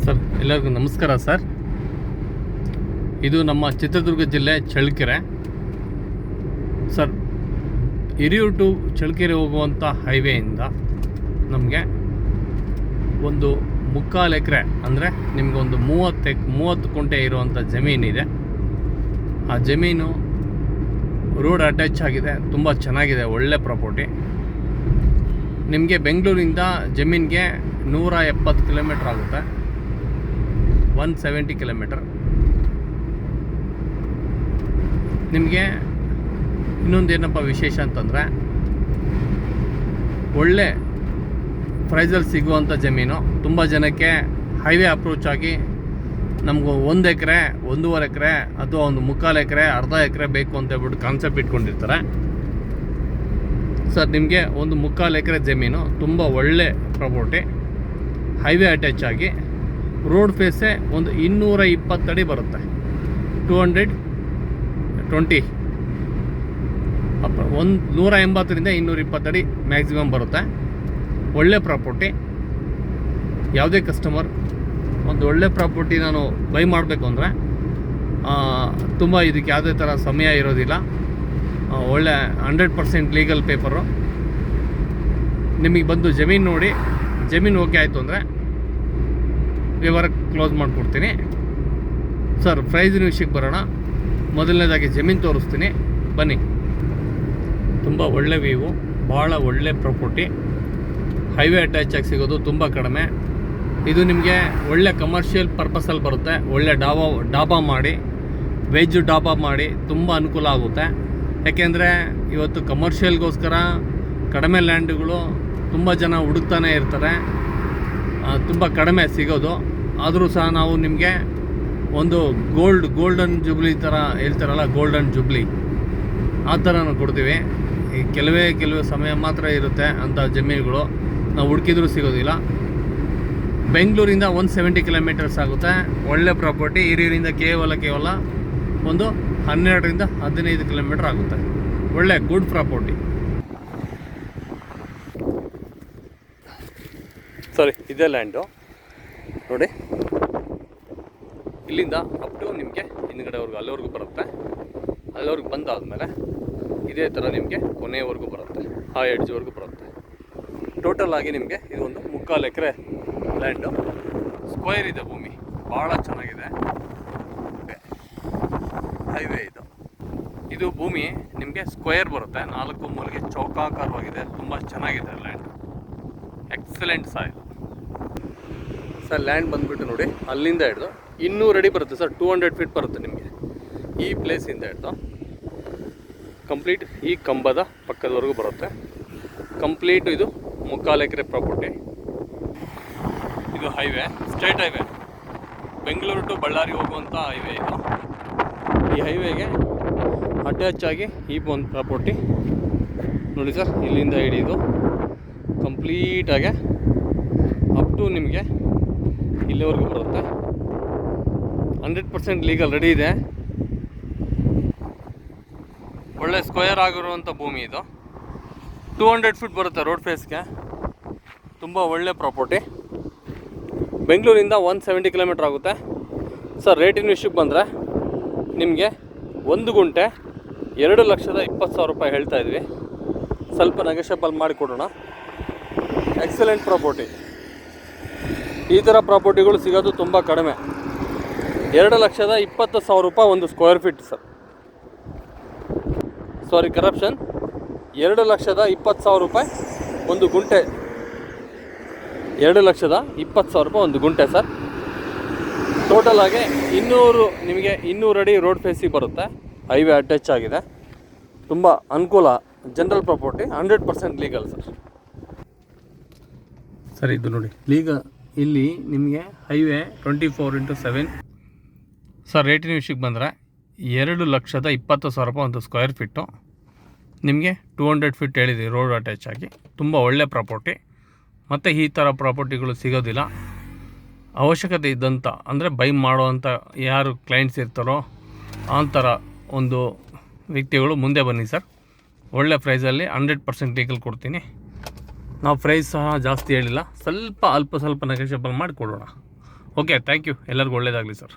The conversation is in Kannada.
ಸರ್ ಎಲ್ಲರಿಗೂ ನಮಸ್ಕಾರ ಸರ್. ಇದು ನಮ್ಮ ಚಿತ್ರದುರ್ಗ ಜಿಲ್ಲೆ ಚಳ್ಳಕೆರೆ ಸರ್. ಹಿರಿಯೂರು ಟು ಚಳ್ಳಕೆರೆ ಹೋಗುವಂಥ ಹೈವೇಯಿಂದ ನಮಗೆ ಒಂದು 3/4 ಎಕರೆ ಅಂದರೆ ನಿಮಗೊಂದು 30 ಕುಂಟೆ ಇರುವಂಥ ಜಮೀನಿದೆ. ಆ ಜಮೀನು ರೋಡ್ ಅಟ್ಯಾಚ್ ಆಗಿದೆ, ತುಂಬ ಚೆನ್ನಾಗಿದೆ, ಒಳ್ಳೆ ಪ್ರಾಪರ್ಟಿ. ನಿಮಗೆ ಬೆಂಗಳೂರಿಂದ ಜಮೀನಿಗೆ 170 ಕಿಲೋಮೀಟ್ರ್ ಆಗುತ್ತೆ, 170 ಕಿಲೋಮೀಟರ್. ನಿಮಗೆ ಇನ್ನೊಂದು ಏನಪ್ಪ ವಿಶೇಷ ಅಂತಂದರೆ, ಒಳ್ಳೆ ಪ್ರೈಸಲ್ಲಿ ಸಿಗುವಂಥ ಜಮೀನು. ತುಂಬ ಜನಕ್ಕೆ ಹೈವೇ ಅಪ್ರೋಚ್ ಆಗಿ ನಮಗೂ 1 ಎಕರೆ, 1.5 ಎಕರೆ ಅಥವಾ ಒಂದು 3/4 ಎಕರೆ, ಅರ್ಧ ಎಕರೆ ಬೇಕು ಅಂತ ಹೇಳ್ಬಿಟ್ಟು ಕಾನ್ಸೆಪ್ಟ್ ಇಟ್ಕೊಂಡಿರ್ತಾರೆ ಸರ್. ನಿಮಗೆ ಒಂದು 3/4 ಎಕರೆ ಜಮೀನು, ತುಂಬ ಒಳ್ಳೆ ಪ್ರಾಪರ್ಟಿ, ಹೈವೇ ಅಟ್ಯಾಚ್ ಆಗಿ ರೋಡ್ ಫೇಸೇ ಒಂದು 220 ಅಡಿ ಬರುತ್ತೆ, 220 ಒಂದು 180ರಿಂದ 220 ಅಡಿ ಮ್ಯಾಕ್ಸಿಮಮ್ ಬರುತ್ತೆ. ಒಳ್ಳೆ ಪ್ರಾಪರ್ಟಿ. ಯಾವುದೇ ಕಸ್ಟಮರ್ ಒಂದು ಒಳ್ಳೆ ಪ್ರಾಪರ್ಟಿ ನಾನು ಬೈ ಮಾಡಬೇಕು ಅಂದರೆ ತುಂಬ ಇದಕ್ಕೆ ಯಾವುದೇ ಥರ ಸಮಯ ಇರೋದಿಲ್ಲ. ಒಳ್ಳೆ 100% ಲೀಗಲ್ ಪೇಪರು. ನಿಮಗೆ ಬಂದು ಜಮೀನು ನೋಡಿ, ಜಮೀನು ಓಕೆ ಆಯಿತು ಅಂದರೆ ವ್ಯವಹಾರ ಕ್ಲೋಸ್ ಮಾಡಿಕೊಡ್ತೀನಿ ಸರ್. ಪ್ರೈಸಿನ ವಿಷಯಕ್ಕೆ ಬರೋಣ. ಮೊದಲನೇದಾಗಿ ಜಮೀನು ತೋರಿಸ್ತೀನಿ, ಬನ್ನಿ. ತುಂಬ ಒಳ್ಳೆ ವ್ಯೂ, ಭಾಳ ಒಳ್ಳೆ ಪ್ರಾಪರ್ಟಿ, ಹೈವೇ ಅಟ್ಯಾಚ್ ಆಗಿ ಸಿಗೋದು ತುಂಬ ಕಡಿಮೆ. ಇದು ನಿಮಗೆ ಒಳ್ಳೆ ಕಮರ್ಷಿಯಲ್ ಪರ್ಪಸಲ್ಲಿ ಬರುತ್ತೆ. ಒಳ್ಳೆ ಡಾಬಾ ಮಾಡಿ, ವೆಜ್ ಡಾಬಾ ಮಾಡಿ ತುಂಬ ಅನುಕೂಲ ಆಗುತ್ತೆ. ಯಾಕೆಂದರೆ ಇವತ್ತು ಕಮರ್ಷಿಯಲ್ಗೋಸ್ಕರ ಕಡಿಮೆ ಲ್ಯಾಂಡ್ಗಳು ತುಂಬ ಜನ ಹುಡುಕ್ತಾನೆ ಇರ್ತಾರೆ, ತುಂಬ ಕಡಿಮೆ ಸಿಗೋದು. ಆದರೂ ಸಹ ನಾವು ನಿಮಗೆ ಒಂದು ಗೋಲ್ಡನ್ ಜುಬ್ಲಿ ಥರ ಹೇಳ್ತಾರಲ್ಲ, ಗೋಲ್ಡನ್ ಜುಬ್ಲಿ ಆ ಥರ ನಾವು ಕೊಡ್ತೀವಿ. ಈ ಕೆಲವೇ ಸಮಯ ಮಾತ್ರ ಇರುತ್ತೆ ಅಂಥ ಜಮೀನುಗಳು, ನಾವು ಹುಡುಕಿದ್ರೂ ಸಿಗೋದಿಲ್ಲ. ಬೆಂಗಳೂರಿಂದ 170 ಕಿಲೋಮೀಟರ್ಸ್ ಆಗುತ್ತೆ. ಒಳ್ಳೆ ಪ್ರಾಪರ್ಟಿ. ಹಿರಿಯೂರಿಂದ ಕೇವಲ ಒಂದು 12ರಿಂದ 15 ಕಿಲೋಮೀಟರ್ ಆಗುತ್ತೆ. ಒಳ್ಳೆ ಗುಡ್ ಪ್ರಾಪರ್ಟಿ. ಸರಿ, ಇದೇ ಲ್ಯಾಂಡು ನೋಡಿ. ಇಲ್ಲಿಂದ ಅಪ್ ಟು ನಿಮಗೆ ಹಿಂದ್ಗಡೆವರೆಗೂ ಅಲ್ಲಿವರೆಗೂ ಬರುತ್ತೆ. ಅಲ್ಲಿವರೆಗೂ ಬಂದಾದಮೇಲೆ ಇದೇ ಥರ ನಿಮಗೆ ಕೊನೆಯವರೆಗೂ ಬರುತ್ತೆ, ಆ ಎಡ್ಜ್ವರೆಗೂ ಬರುತ್ತೆ. ಟೋಟಲ್ ಆಗಿ ನಿಮಗೆ ಇದೊಂದು 3/4 ಎಕರೆ ಲ್ಯಾಂಡು. ಸ್ಕ್ವೇರ್ ಇದೆ ಭೂಮಿ, ಭಾಳ ಚೆನ್ನಾಗಿದೆ. ಹೈವೇ ಇದು ಭೂಮಿ ನಿಮಗೆ ಸ್ಕ್ವೇರ್ ಬರುತ್ತೆ, 4 ಮೂಲೆಗೆ ಚೌಕಾಕಾರವಾಗಿದೆ, ತುಂಬ ಚೆನ್ನಾಗಿದೆ land. Excellent soil sir. Land ಬಂದುಬಿಟ್ಟು ನೋಡಿ, ಅಲ್ಲಿಂದ ಹಿಡಿದು 200 ಅಡಿ ಬರುತ್ತೆ ಸರ್. 200 ಫೀಟ್ ಬರುತ್ತೆ ನಿಮಗೆ ಈ ಪ್ಲೇಸಿಂದ ಹಿಡಿದು ಕಂಪ್ಲೀಟ್ ಈ ಕಂಬದ ಪಕ್ಕದವರೆಗೂ ಬರುತ್ತೆ. ಕಂಪ್ಲೀಟು ಇದು 3/4 ಎಕರೆ ಪ್ರಾಪರ್ಟಿ. ಇದು highway, state highway, Bengaluru to Ballari ಹೋಗುವಂಥ ಹೈವೇ ಇದು. ಈ ಹೈವೇಗೆ ಅಟ್ಯಾಚ್ ಆಗಿ ಈ ಒಂದು ಪ್ರಾಪರ್ಟಿ ನೋಡಿ ಸರ್. ಇಲ್ಲಿಂದ ಹಿಡಿದು ಕಂಪ್ಲೀಟಾಗೆ ಅಪ್ ಟು ನಿಮಗೆ ಇಲ್ಲಿವರೆಗೂ ಬರುತ್ತೆ. 100% ಲೀಗಲ್ ರೆಡಿ ಇದೆ. ಒಳ್ಳೆ ಸ್ಕ್ವೇರ್ ಆಗಿರುವಂಥ ಭೂಮಿ ಇದು. 200 ಫೀಟ್ ಬರುತ್ತೆ ರೋಡ್ ಫೇಸ್ಗೆ. ತುಂಬ ಒಳ್ಳೆ ಪ್ರಾಪರ್ಟಿ. ಬೆಂಗಳೂರಿಂದ 170 ಕಿಲೋಮೀಟ್ರ್ ಆಗುತ್ತೆ ಸರ್. ರೇಟಿನ ವಿಷಯಕ್ಕೆ ಬಂದರೆ ನಿಮಗೆ 1 ಗುಂಟೆ 2,20,000 ರೂಪಾಯಿ ಹೇಳ್ತಾ ಇದ್ವಿ. ಸ್ವಲ್ಪ ನೆಗೋಷಿಯಬಲ್ ಮಾಡಿ ಕೊಡೋಣ. Excellent property. ಈ ಥರ ಪ್ರಾಪರ್ಟಿಗಳು ಸಿಗೋದು ತುಂಬ ಕಡಿಮೆ. 2,20,000 ರೂಪಾಯಿ ಒಂದು ಸ್ಕ್ವೇರ್ ಫೀಟ್ ಸರ್. ಸಾರಿ, ಕರಪ್ಷನ್. 2,20,000 ರೂಪಾಯಿ ಒಂದು ಗುಂಟೆ. 2,20,000 ರೂಪಾಯಿ ಒಂದು ಗುಂಟೆ ಸರ್. ಟೋಟಲ್ ಆಗಿ 200 ಅಡಿ ರೋಡ್ ಫೇಸಿಗೆ ಬರುತ್ತೆ. ಹೈವೇ ಅಟ್ಯಾಚ್ ಆಗಿದೆ, ತುಂಬ ಅನುಕೂಲ. General property, 100% legal sir. Sir ಇದು ನೋಡಿ, ಇಲ್ಲಿ ನಿಮಗೆ ಹೈವೇ 24/7 ಸರ್. ರೇಟಿನ ವಿಷಯಕ್ಕೆ ಬಂದರೆ 2,20,000 ರೂಪಾಯಿ ಒಂದು ಸ್ಕ್ವೇರ್ ಫೀಟು. ನಿಮಗೆ 200 ಫೀಟ್ ಹೇಳಿದೆ ರೋಡ್ ಅಟ್ಯಾಚ್ ಆಗಿ. ತುಂಬ ಒಳ್ಳೆ ಪ್ರಾಪರ್ಟಿ. ಮತ್ತು ಈ ಥರ ಪ್ರಾಪರ್ಟಿಗಳು ಸಿಗೋದಿಲ್ಲ. ಅವಶ್ಯಕತೆ ಇದ್ದಂಥ ಅಂದರೆ ಬೈ ಮಾಡೋವಂಥ ಯಾರು ಕ್ಲೈಂಟ್ಸ್ ಇರ್ತಾರೋ ಅಂಥರ ಒಂದು ವ್ಯಕ್ತಿಗಳು ಮುಂದೆ ಬನ್ನಿ ಸರ್. ಒಳ್ಳೆ ಪ್ರೈಸಲ್ಲಿ 100% ಲೀಗಲ್ ಕೊಡ್ತೀನಿ. ನಾವು ಪ್ರೈಸ್ ಸಹ ಜಾಸ್ತಿ ಹೇಳಿಲ್ಲ, ಸ್ವಲ್ಪ ನೆಗೋಷಿಯಬಲ್ ಮಾಡಿ ಕೊಡೋಣ. ಓಕೆ ಥ್ಯಾಂಕ್ ಯು, ಎಲ್ಲರಿಗೂ ಒಳ್ಳೆಯದಾಗಲಿ ಸರ್.